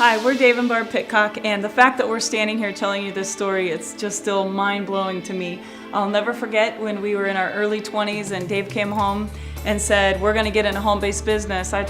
Hi, we're Dave and Barb Pitcock, and the fact that we're standing here telling you this story, it's just still mind-blowing to me. I'll never forget when we were in our early 20s and Dave came home and said, we're gonna get in a home-based business. I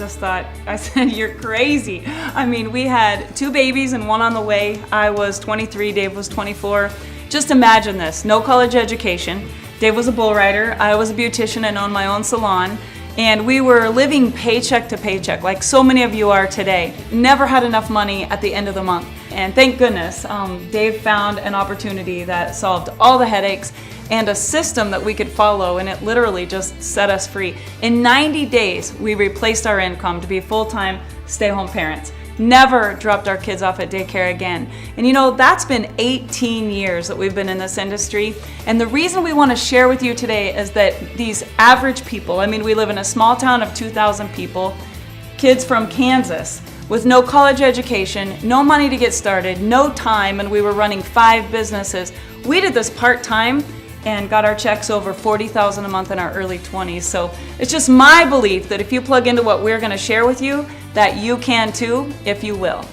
said, you're crazy. I mean, we had 2 babies and 1 on the way. I was 23, Dave was 24. Just imagine this, no college education. Dave was a bull rider, I was a beautician and owned my own salon. And we were living paycheck to paycheck, like so many of you are today. Never had enough money at the end of the month. And thank goodness, Dave found an opportunity that solved all the headaches and a system that we could follow, and it literally just set us free. In 90 days, we replaced our income to be full-time stay-home parents. Never dropped our kids off at daycare again. And you know, that's been 18 years that we've been in this industry. And the reason we want to share with you today is that these average people, I mean, we live in a small town of 2,000 people, kids from Kansas with no college education, no money to get started, no time, and we were running 5 businesses. We did this part-time and got our checks over $40,000 a month in our early 20s. So it's just my belief that if you plug into what we're going to share with you, that you can too, if you will.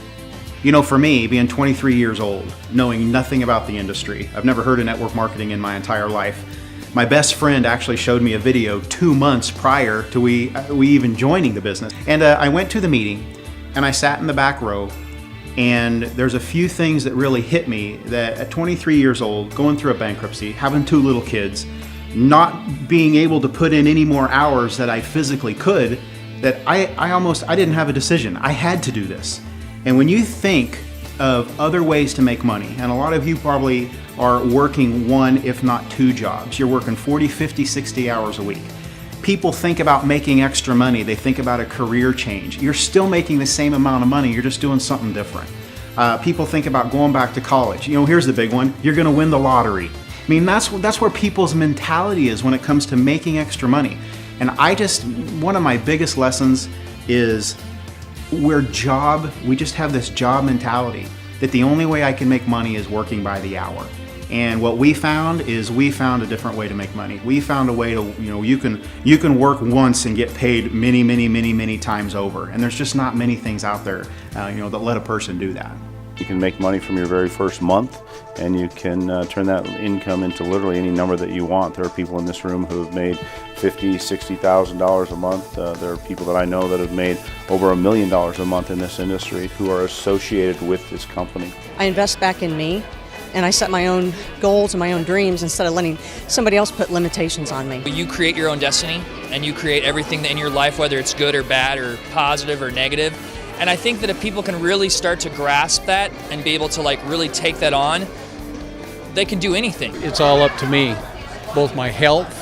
You know, for me, being 23 years old, knowing nothing about the industry, I've never heard of network marketing in my entire life. My best friend actually showed me a video 2 months prior to we even joining the business. And I went to the meeting and I sat in the back row, and there's a few things that really hit me that at 23 years old, going through a bankruptcy, having 2 little kids, not being able to put in any more hours that I physically could, that I didn't have a decision. I had to do this. And when you think of other ways to make money, and a lot of you probably are working 1, if not 2 jobs. You're working 40, 50, 60 hours a week. People think about making extra money. They think about a career change. You're still making the same amount of money. You're just doing something different. People think about going back to college. You know, here's the big one. You're gonna win the lottery. I mean, that's where people's mentality is when it comes to making extra money. And one of my biggest lessons is we just have this job mentality that the only way I can make money is working by the hour. And what we found a different way to make money. We found a way to, you can work once and get paid many times over. And there's just not many things out there, that let a person do that. You can make money from your very first month, and you can turn that income into literally any number that you want. There are people in this room who have made $50,000, $60,000 a month. There are people that I know that have made over $1 million a month in this industry who are associated with this company. I invest back in me, and I set my own goals and my own dreams instead of letting somebody else put limitations on me. You create your own destiny, and you create everything in your life, whether it's good or bad or positive or negative. And I think that if people can really start to grasp that and be able to really take that on, they can do anything. It's all up to me, both my health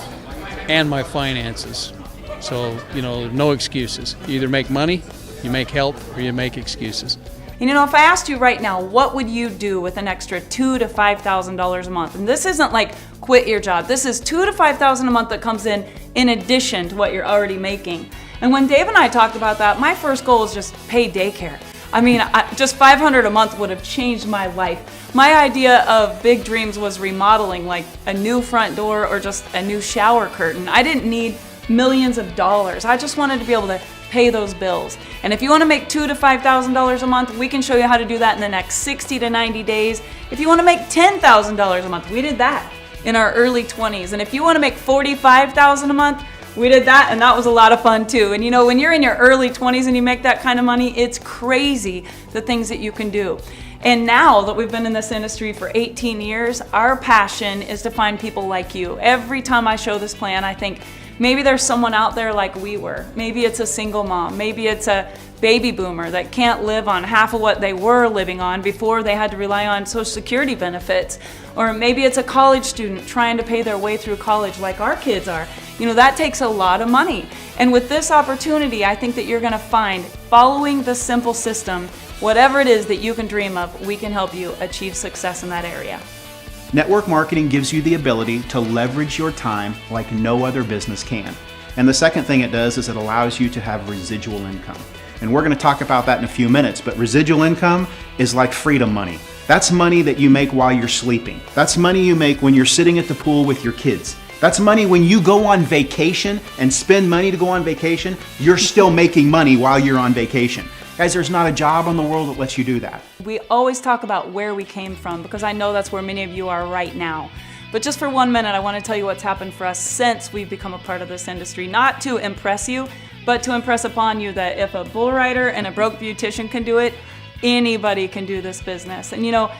and my finances. So, no excuses. You either make money, you make health, or you make excuses. And if I asked you right now, what would you do with an extra $2,000 to $5,000 a month? And this isn't like quit your job. This is $2,000 to $5,000 a month that comes in addition to what you're already making. And when Dave and I talked about that, my first goal was just pay daycare. I mean, just $500 a month would have changed my life. My idea of big dreams was remodeling, like a new front door or just a new shower curtain. I didn't need millions of dollars. I just wanted to be able to pay those bills. And if you want to make $2,000 to $5,000 a month, we can show you how to do that in the next 60 to 90 days. If you want to make $10,000 a month, we did that in our early 20s. And if you want to make $45,000 a month, we did that, and that was a lot of fun too. And you know, when you're in your early 20s and you make that kind of money, it's crazy the things that you can do. And now that we've been in this industry for 18 years, our passion is to find people like you. Every time I show this plan, I think maybe there's someone out there like we were. Maybe it's a single mom. Maybe it's a baby boomer that can't live on half of what they were living on before they had to rely on Social Security benefits. Or maybe it's a college student trying to pay their way through college like our kids are. You know, that takes a lot of money. And with this opportunity, I think that you're going to find, following the simple system, whatever it is that you can dream of, we can help you achieve success in that area. Network marketing gives you the ability to leverage your time like no other business can. And the second thing it does is it allows you to have residual income. And we're going to talk about that in a few minutes, but residual income is like freedom money. That's money that you make while you're sleeping. That's money you make when you're sitting at the pool with your kids. That's money when you go on vacation and spend money to go on vacation, you're still making money while you're on vacation. Guys, there's not a job in the world that lets you do that. We always talk about where we came from because I know that's where many of you are right now. But just for 1 minute, I want to tell you what's happened for us since we've become a part of this industry. Not to impress you, but to impress upon you that if a bull rider and a broke beautician can do it, anybody can do this business. And you know,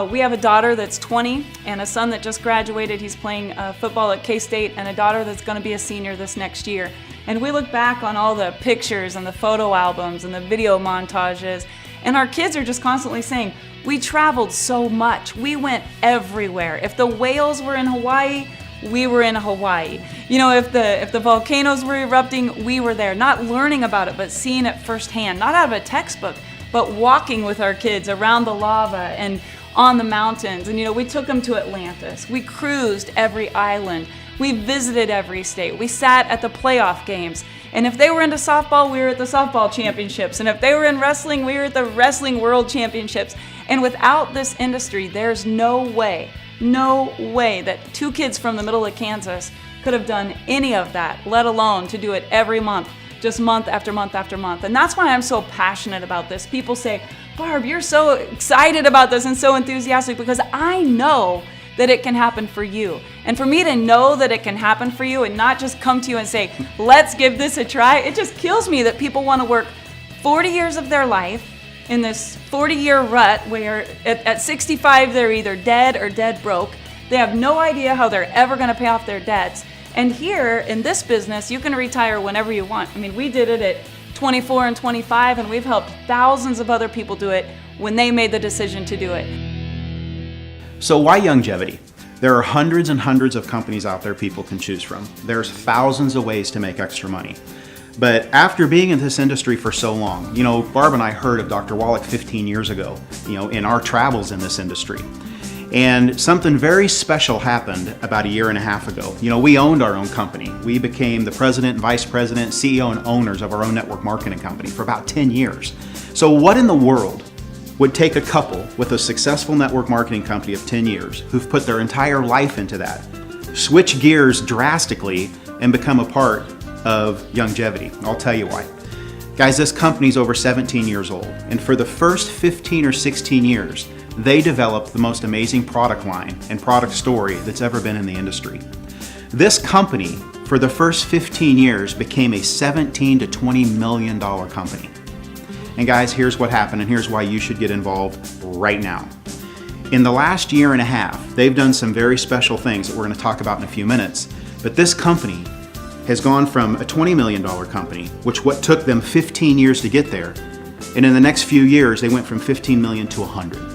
we have a daughter that's 20 and a son that just graduated. He's playing football at K-State, and a daughter that's going to be a senior this next year. And we look back on all the pictures and the photo albums and the video montages, and our kids are just constantly saying, we traveled so much. We went everywhere. If the whales were in Hawaii, we were in Hawaii. You know, if the volcanoes were erupting, we were there. Not learning about it, but seeing it firsthand. Not out of a textbook, but walking with our kids around the lava and on the mountains. And you know, we took them to Atlantis. We cruised every island. We visited every state. We sat at the playoff games. And if they were into softball, we were at the softball championships. And if they were in wrestling, we were at the wrestling world championships. And without this industry, there's no way that two kids from the middle of Kansas could have done any of that, let alone to do it every month, just month after month after month. And that's why I'm so passionate about this. People say, Barb, you're so excited about this and so enthusiastic, because I know that it can happen for you. And for me to know that it can happen for you and not just come to you and say, let's give this a try, it just kills me that people want to work 40 years of their life in this 40-year rut where at 65 they're either dead or dead broke. They have no idea how they're ever going to pay off their debts. And here in this business, you can retire whenever you want. I mean, we did it at 24 and 25, and we've helped thousands of other people do it when they made the decision to do it. So why Youngevity? There are hundreds and hundreds of companies out there people can choose from. There's thousands of ways to make extra money. But after being in this industry for so long, you know, Barb and I heard of Dr. Wallach 15 years ago, you know, in our travels in this industry. And something very special happened about a year and a half ago. You know, we owned our own company. We became the president, vice president, CEO, and owners of our own network marketing company for about 10 years. So what in the world would take a couple with a successful network marketing company of 10 years who've put their entire life into that, switch gears drastically and become a part of Youngevity? I'll tell you why. Guys, this company's over 17 years old, and for the first 15 or 16 years, they developed the most amazing product line and product story that's ever been in the industry. This company, for the first 15 years, became a $17 to $20 million company. And guys, here's what happened, and here's why you should get involved right now. In the last year and a half, they've done some very special things that we're going to talk about in a few minutes, but this company has gone from a $20 million company, which what took them 15 years to get there, and in the next few years, they went from 15 million to 100.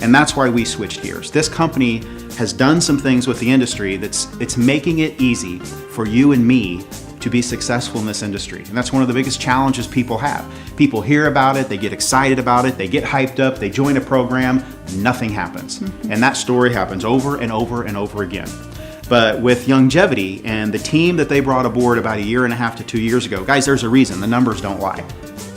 And that's why we switched gears. This company has done some things with the industry it's making it easy for you and me to be successful in this industry. And that's one of the biggest challenges people have. People hear about it, they get excited about it, they get hyped up, they join a program, nothing happens. And that story happens over and over and over again. But with Youngevity and the team that they brought aboard about a year and a half to 2 years ago, guys, there's a reason, the numbers don't lie.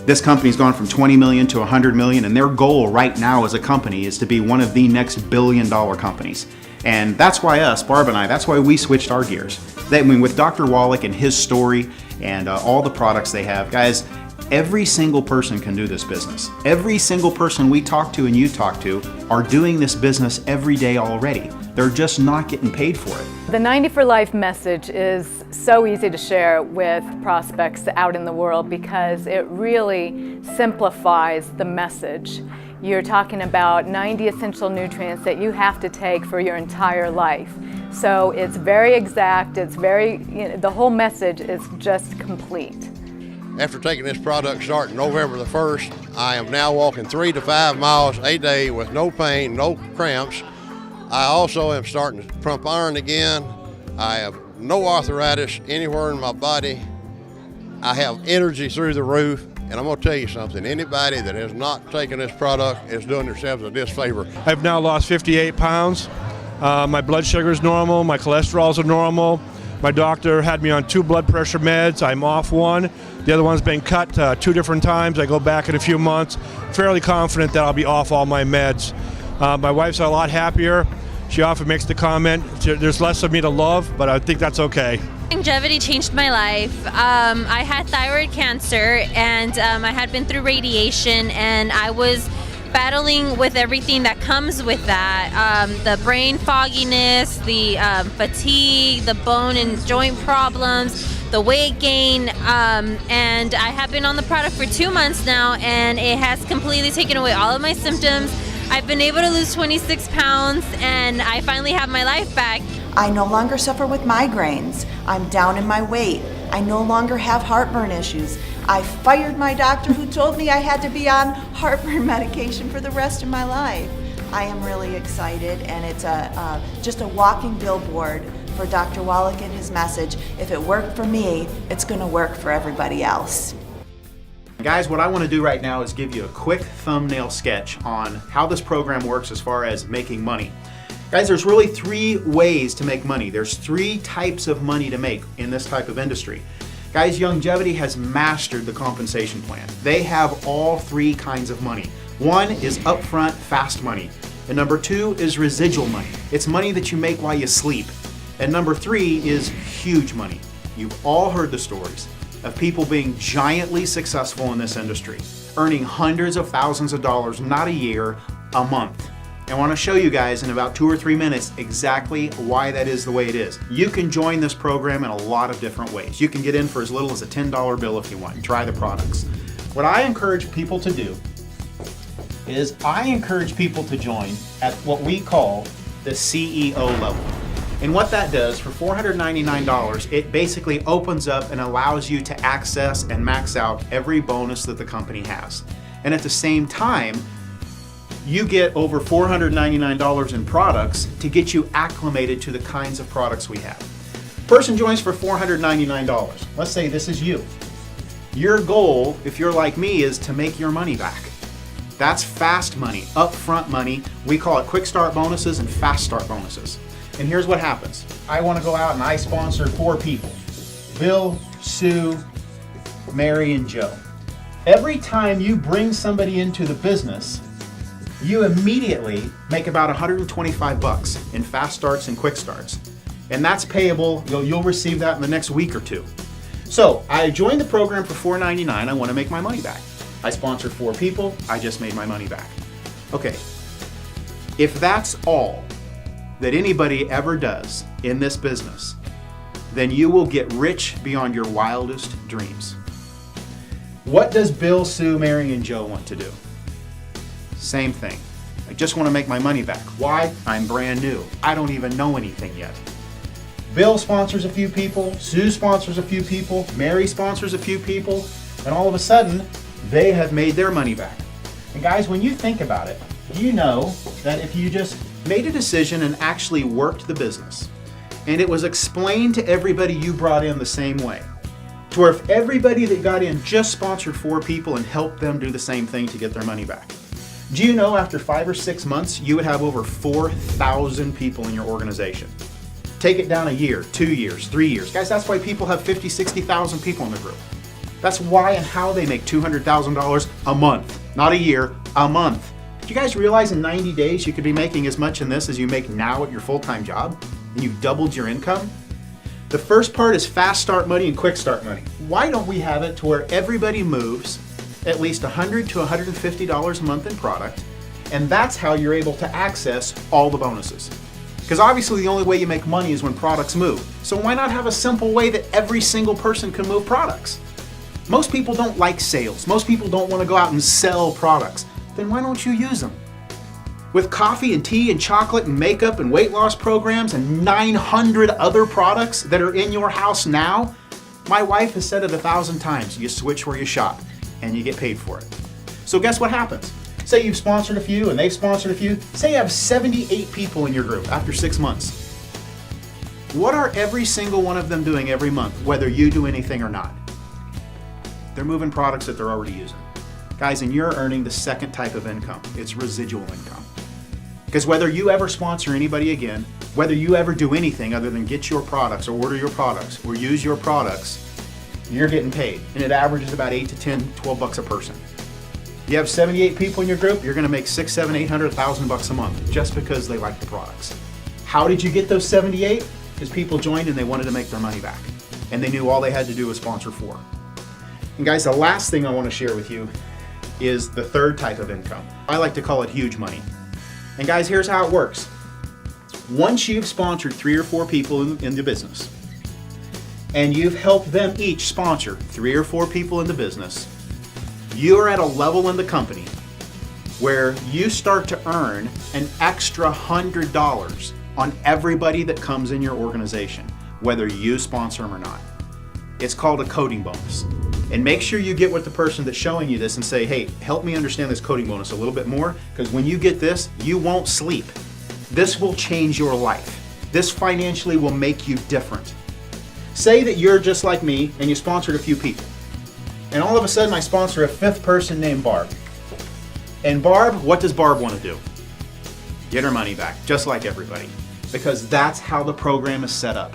This company's gone from 20 million to 100 million, and their goal right now as a company is to be one of the next billion-dollar companies. And that's why Barb and I, that's why we switched our gears. With Dr. Wallach and his story and all the products they have, guys, every single person can do this business. Every single person we talk to and you talk to are doing this business every day already. They're just not getting paid for it. The 90 for Life message is so easy to share with prospects out in the world because it really simplifies the message. You're talking about 90 essential nutrients that you have to take for your entire life. So it's very exact, the whole message is just complete. After taking this product starting November the 1st, I am now walking 3 to 5 miles a day with no pain, no cramps. I also am starting to pump iron again. I have no arthritis anywhere in my body. I have energy through the roof. And I'm going to tell you something, anybody that has not taken this product is doing themselves a disfavor. I've now lost 58 pounds. My blood sugar is normal, my cholesterol's are normal. My doctor had me on 2 blood pressure meds. I'm off one. The other one's been cut 2 different times. I go back in a few months. Fairly confident that I'll be off all my meds. My wife's a lot happier. She often makes the comment, there's less of me to love, but I think that's okay. Youngevity changed my life. I had thyroid cancer and I had been through radiation and I was battling with everything that comes with that. The brain fogginess, the fatigue, the bone and joint problems, the weight gain, and I have been on the product for 2 months now and it has completely taken away all of my symptoms. I've been able to lose 26 pounds and I finally have my life back. I no longer suffer with migraines. I'm down in my weight. I no longer have heartburn issues. I fired my doctor who told me I had to be on heartburn medication for the rest of my life. I am really excited, and it's just a walking billboard for Dr. Wallach and his message. If it worked for me, it's going to work for everybody else. Guys, what I want to do right now is give you a quick thumbnail sketch on how this program works as far as making money. Guys, there's really 3 ways to make money. There's 3 types of money to make in this type of industry. Guys, Youngevity has mastered the compensation plan. They have all 3 kinds of money. 1 is upfront, fast money. And number 2 is residual money. It's money that you make while you sleep. And number 3 is huge money. You've all heard the stories of people being giantly successful in this industry, earning hundreds of thousands of dollars, not a year, a month. I want to show you guys in about 2 or 3 minutes exactly why that is the way it is. You can join this program in a lot of different ways. You can get in for as little as a $10 bill if you want and try the products. What I encourage people to do is I encourage people to join at what we call the CEO level. And what that does, for $499, it basically opens up and allows you to access and max out every bonus that the company has. And at the same time, you get over $499 in products to get you acclimated to the kinds of products we have. Person joins for $499. Let's say this is you. Your goal, if you're like me, is to make your money back. That's fast money, upfront money. We call it quick start bonuses and fast start bonuses. And here's what happens. I want to go out and I sponsor 4 people. Bill, Sue, Mary, and Joe. Every time you bring somebody into the business, you immediately make about $125 in fast starts and quick starts. And that's payable, you'll receive that in the next week or 2. So I joined the program for $499, I want to make my money back. I sponsored 4 people, I just made my money back. Okay, if that's all that anybody ever does in this business, then you will get rich beyond your wildest dreams. What does Bill, Sue, Mary, and Joe want to do? Same thing. I just want to make my money back. Why? I'm brand new. I don't even know anything yet. Bill sponsors a few people, Sue sponsors a few people, Mary sponsors a few people, and all of a sudden, they have made their money back. And guys, when you think about it, do you know that if you just made a decision and actually worked the business, and it was explained to everybody you brought in the same way, to where if everybody that got in just sponsored 4 people and helped them do the same thing to get their money back, do you know after 5 or 6 months, you would have over 4,000 people in your organization? Take it down a year, 2 years, 3 years. Guys, that's why people have 50, 60,000 people in the group. That's why and how they make $200,000 a month. Not a year, a month. Do you guys realize in 90 days you could be making as much in this as you make now at your full-time job? And you've doubled your income? The first part is fast start money and quick start money. Why don't we have it to where everybody moves at least $100 to $150 a month in product, and that's how you're able to access all the bonuses? Because obviously the only way you make money is when products move. So why not have a simple way that every single person can move products? Most people don't like sales. Most people don't want to go out and sell products. Then why don't you use them? With coffee and tea and chocolate and makeup and weight loss programs and 900 other products that are in your house now, my wife has said it 1,000 times, you switch where you shop and you get paid for it. So guess what happens? Say you've sponsored a few and they've sponsored a few. Say you have 78 people in your group after 6 months. What are every single one of them doing every month, whether you do anything or not? They're moving products that they're already using. Guys, and you're earning the second type of income. It's residual income. Because whether you ever sponsor anybody again, whether you ever do anything other than get your products or order your products or use your products, you're getting paid. And it averages about 8 to 10, 12 bucks a person. You have 78 people in your group, you're gonna make 6, 7, 800, 1,000 bucks a month just because they like the products. How did you get those 78? Because people joined and they wanted to make their money back. And they knew all they had to do was sponsor 4. And guys, the last thing I want to share with you is the third type of income. I like to call it huge money. And guys, here's how it works. Once you've sponsored 3 or 4 people in the business, and you've helped them each sponsor 3 or 4 people in the business, you're at a level in the company where you start to earn an extra $100 on everybody that comes in your organization, whether you sponsor them or not. It's called a coding bonus. And make sure you get with the person that's showing you this and say, hey, help me understand this coding bonus a little bit more, because when you get this, you won't sleep. This will change your life. This financially will make you different. Say that you're just like me and you sponsored a few people. And all of a sudden I sponsor a 5th person named Barb. And Barb, what does Barb want to do? Get her money back, just like everybody. Because that's how the program is set up.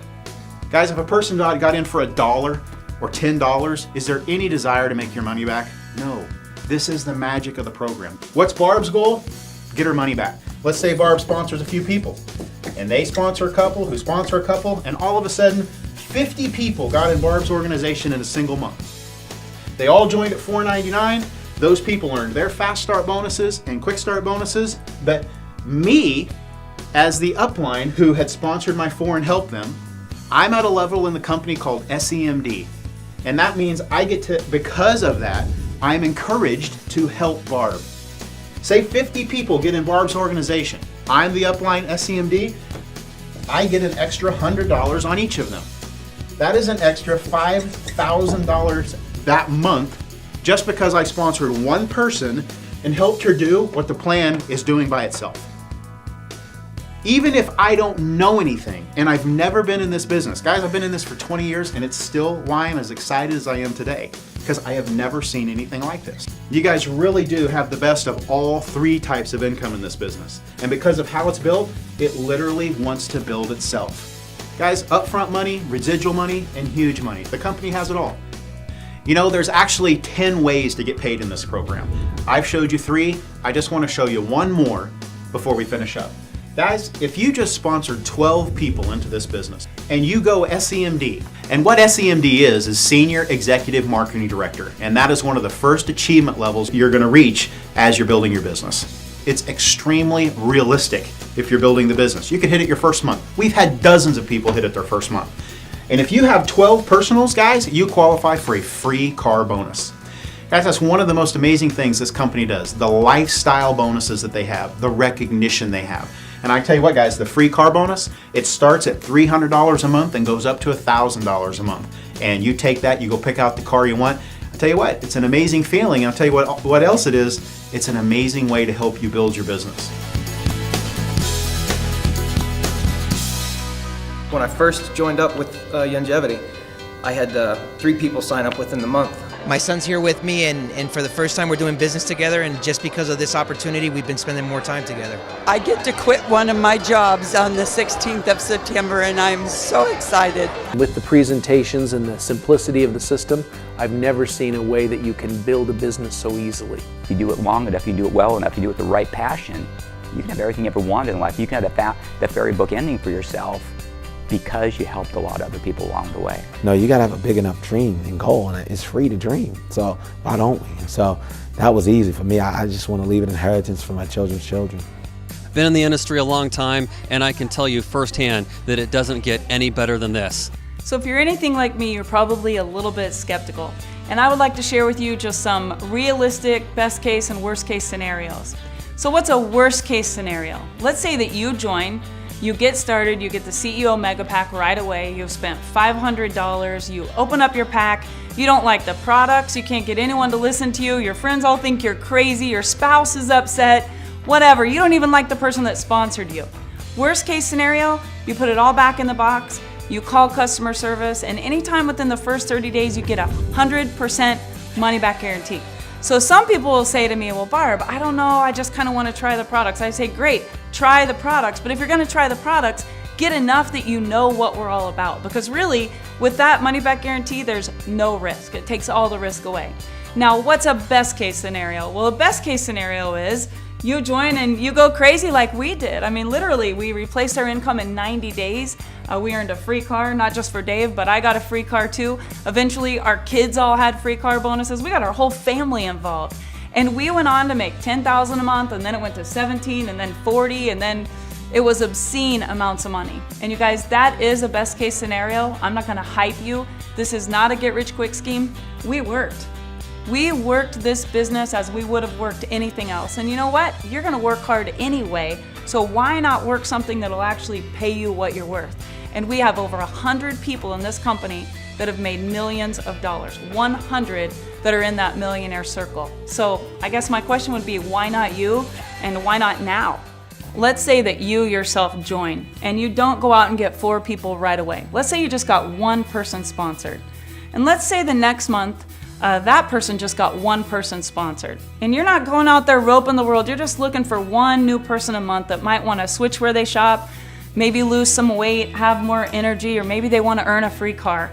Guys, if a person got in for $1 or $10, is there any desire to make your money back? No. This is the magic of the program. What's Barb's goal? Get her money back. Let's say Barb sponsors a few people, and they sponsor a couple, who sponsor a couple, and all of a sudden, 50 people got in Barb's organization in a single month. They all joined at $4.99. Those people earned their fast start bonuses and quick start bonuses, but me, as the upline who had sponsored my 4 and helped them, I'm at a level in the company called SEMD. And that means I get to, because of that, I'm encouraged to help Barb. Say 50 people get in Barb's organization. I'm the upline SEMD. I get an extra $100 on each of them. That is an extra $5,000 that month just because I sponsored one person and helped her do what the plan is doing by itself. Even if I don't know anything, and I've never been in this business. Guys, I've been in this for 20 years, and it's still why I'm as excited as I am today, because I have never seen anything like this. You guys really do have the best of all 3 types of income in this business. And because of how it's built, it literally wants to build itself. Guys, upfront money, residual money, and huge money. The company has it all. You know, there's actually 10 ways to get paid in this program. I've showed you 3. I just want to show you one more before we finish up. Guys, if you just sponsored 12 people into this business and you go SEMD, and what SEMD is Senior Executive Marketing Director, and that is one of the first achievement levels you're going to reach as you're building your business. It's extremely realistic if you're building the business. You could hit it your first month. We've had dozens of people hit it their first month. And if you have 12 personals, guys, you qualify for a free car bonus. Guys, that's one of the most amazing things this company does. The lifestyle bonuses that they have, the recognition they have. And I tell you what, guys, the free car bonus, it starts at $300 a month and goes up to $1,000 a month. And you take that, you go pick out the car you want. I tell you what, it's an amazing feeling. And I'll tell you what else it is. It's an amazing way to help you build your business. When I first joined up with Youngevity, I had 3 people sign up within the month. My son's here with me, and for the first time we're doing business together, and just because of this opportunity, we've been spending more time together. I get to quit one of my jobs on the 16th of September, and I'm so excited. With the presentations and the simplicity of the system, I've never seen a way that you can build a business so easily. If you do it long enough, you do it well enough, you do it with the right passion, you can have everything you ever wanted in life. You can have that fairy book ending for yourself because you helped a lot of other people along the way. No, you gotta have a big enough dream and goal, and it's free to dream. So why don't we? And so that was easy for me. I just want to leave an inheritance for my children's children. Been in the industry a long time, and I can tell you firsthand that it doesn't get any better than this. So if you're anything like me, you're probably a little bit skeptical. And I would like to share with you just some realistic best case and worst case scenarios. So what's a worst case scenario? Let's say that you join, you get started, you get the CEO Mega Pack right away, you've spent $500, you open up your pack, you don't like the products, you can't get anyone to listen to you, your friends all think you're crazy, your spouse is upset, whatever, you don't even like the person that sponsored you. Worst case scenario, you put it all back in the box, you call customer service, and anytime within the first 30 days you get a 100% money back guarantee. So some people will say to me, well, Barb, I don't know, I just kind of want to try the products. I say, great, try the products, but if you're going to try the products, get enough that you know what we're all about. Because really, with that money back guarantee, there's no risk. It takes all the risk away. Now, what's a best case scenario? Well, a best case scenario is you join and you go crazy like we did. I mean, literally, we replaced our income in 90 days. We earned a free car, not just for Dave, but I got a free car too. Eventually, our kids all had free car bonuses. We got our whole family involved. And we went on to make $10,000 a month, and then it went to 17, and then 40, and then it was obscene amounts of money. And you guys, that is a best case scenario. I'm not gonna hype you. This is not a get rich quick scheme. We worked. We worked this business as we would have worked anything else. And you know what? You're gonna work hard anyway, so why not work something that'll actually pay you what you're worth? And we have over 100 people in this company that have made millions of dollars, 100 that are in that millionaire circle. So I guess my question would be, why not you, and why not now? Let's say that you yourself join and you don't go out and get 4 people right away. Let's say you just got 1 person sponsored. And let's say the next month, that person just got 1 person sponsored. And you're not going out there roping the world, you're just looking for 1 new person a month that might want to switch where they shop, maybe lose some weight, have more energy, or maybe they want to earn a free car.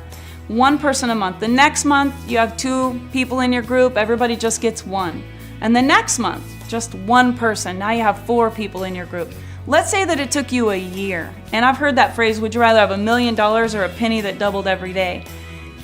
1 person a month. The next month, you have 2 people in your group, everybody just gets 1. And the next month, just 1 person. Now you have 4 people in your group. Let's say that it took you a year. And I've heard that phrase, would you rather have $1 million or a penny that doubled every day?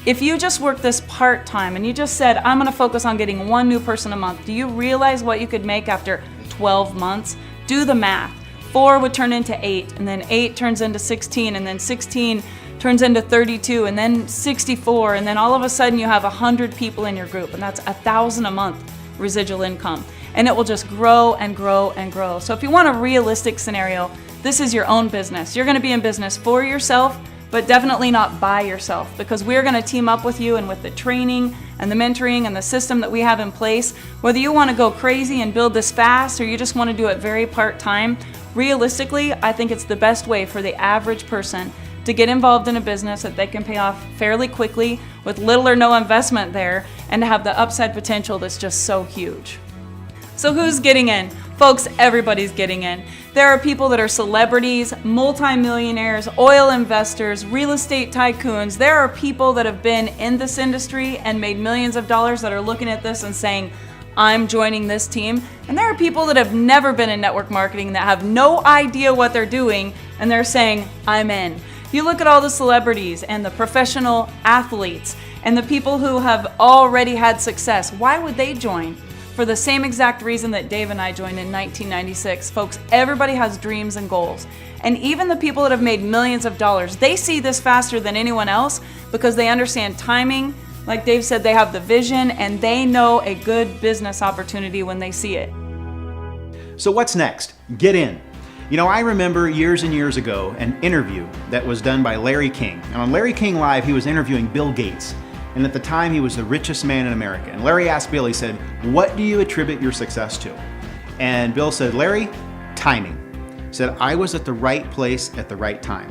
If you just work this part-time and you just said, I'm gonna focus on getting 1 new person a month, do you realize what you could make after 12 months? Do the math. 4 would turn into 8, and then 8 turns into 16, and then 16 turns into 32, and then 64, and then all of a sudden you have 100 people in your group, and that's $1,000 a month residual income. And it will just grow and grow and grow. So if you want a realistic scenario, this is your own business. You're gonna be in business for yourself, but definitely not by yourself, because we're gonna team up with you, and with the training and the mentoring and the system that we have in place, whether you wanna go crazy and build this fast or you just wanna do it very part-time, realistically, I think it's the best way for the average person to get involved in a business that they can pay off fairly quickly with little or no investment there, and to have the upside potential that's just so huge. So who's getting in? Folks, everybody's getting in. There are people that are celebrities, multimillionaires, oil investors, real estate tycoons. There are people that have been in this industry and made millions of dollars that are looking at this and saying, I'm joining this team. And there are people that have never been in network marketing that have no idea what they're doing, and they're saying, I'm in. You look at all the celebrities and the professional athletes and the people who have already had success. Why would they join? For the same exact reason that Dave and I joined in 1996. Folks, everybody has dreams and goals. And even the people that have made millions of dollars, they see this faster than anyone else because they understand timing. Like Dave said, they have the vision and they know a good business opportunity when they see it. So what's next? Get in. You know, I remember years and years ago an interview that was done by Larry King. And on Larry King Live, he was interviewing Bill Gates. And at the time, he was the richest man in America. And Larry asked Bill, he said, what do you attribute your success to? And Bill said, Larry, timing. He said, I was at the right place at the right time.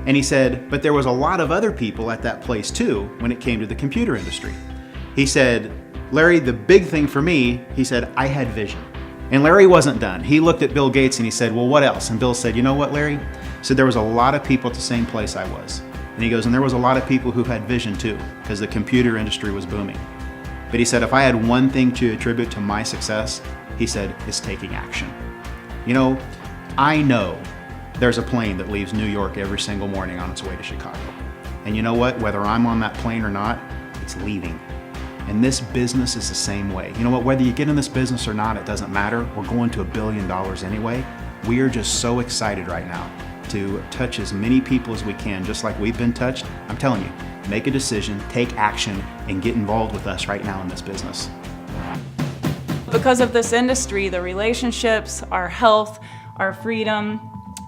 And he said, but there was a lot of other people at that place too when it came to the computer industry. He said, Larry, the big thing for me, he said, I had vision. And Larry wasn't done. He looked at Bill Gates and he said, well, what else? And Bill said, you know what, Larry? He said, there was a lot of people at the same place I was. And he goes, and there was a lot of people who had vision too, because the computer industry was booming. But he said, if I had one thing to attribute to my success, he said, it's taking action. You know, I know there's a plane that leaves New York every single morning on its way to Chicago. And you know what? Whether I'm on that plane or not, it's leaving. And this business is the same way. You know what? Whether you get in this business or not, it doesn't matter. We're going to $1 billion anyway. We are just so excited right now to touch as many people as we can, just like we've been touched. I'm telling you, make a decision, take action, and get involved with us right now in this business. Because of this industry, the relationships, our health, our freedom,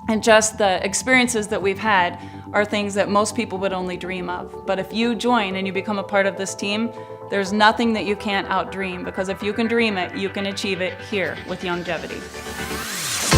and just the experiences that we've had are things that most people would only dream of. But if you join and you become a part of this team, there's nothing that you can't outdream, because if you can dream it, you can achieve it here with Youngevity.